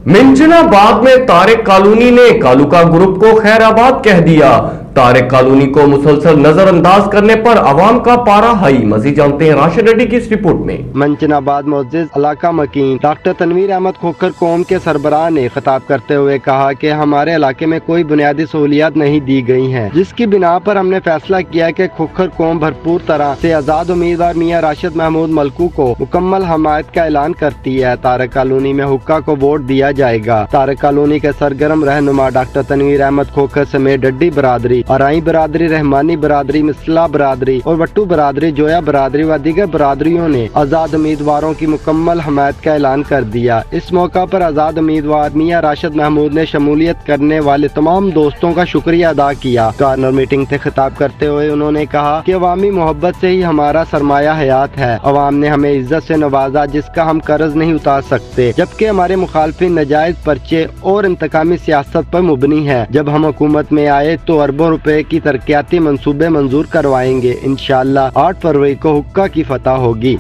मिंजनाबाद में तारिक कॉलोनी ने कालूका ग्रुप को खैराबाद कह दिया। तारिक कॉलोनी को मुसलसल नजरअंदाज करने पर अवाम का पारा हाई। मजीद जानते हैं राशिद रेड्डी की इस रिपोर्ट में। मंजनाबाद मोअज़्ज़िज़ इलाका मकीन डॉक्टर तनवीर अहमद खोखर कौम के सरबराह ने खिताब करते हुए कहा कि हमारे इलाके में कोई बुनियादी सहूलियात नहीं दी गई हैं, जिसकी बिना पर हमने फैसला किया कि खोखर कौम भरपूर तरह से आजाद उम्मीदवार मियां राशिद महमूद मलकू को मुकम्मल हमायत का ऐलान करती है। तारिक कॉलोनी में हुक्का को वोट दिया जाएगा। तारिक कॉलोनी के सरगर्म रहनुमा डॉक्टर तनवीर अहमद खोखर समेत डड्डी बरादरी, अराई बरादरी, रहमानी बरादरी, मिसला बरादरी और वट्टू बरादरी, जोया बरादरी व दीगर बरादरियों ने आजाद उम्मीदवारों की मुकम्मल हमायत का ऐलान कर दिया। इस मौका पर आजाद उम्मीदवार मियां राशिद महमूद ने शमूलियत करने वाले तमाम दोस्तों का शुक्रिया अदा किया। कार्नर मीटिंग से खिताब करते हुए उन्होंने कहा कि अवामी मोहब्बत से ही हमारा सरमाया हयात है। अवाम ने हमें इज्जत से नवाजा, जिसका हम कर्ज नहीं उतार सकते, जबकि हमारे मुखालफिन नजायज पर्चे और इंतकामी सियासत पर मुबनी है। जब हम हुकूमत में आए तो अरबों रुपए की तरक्याती मंसूबे मंजूर करवाएंगे। इंशाअल्लाह 8 फरवरी को हुक्का की फतह होगी।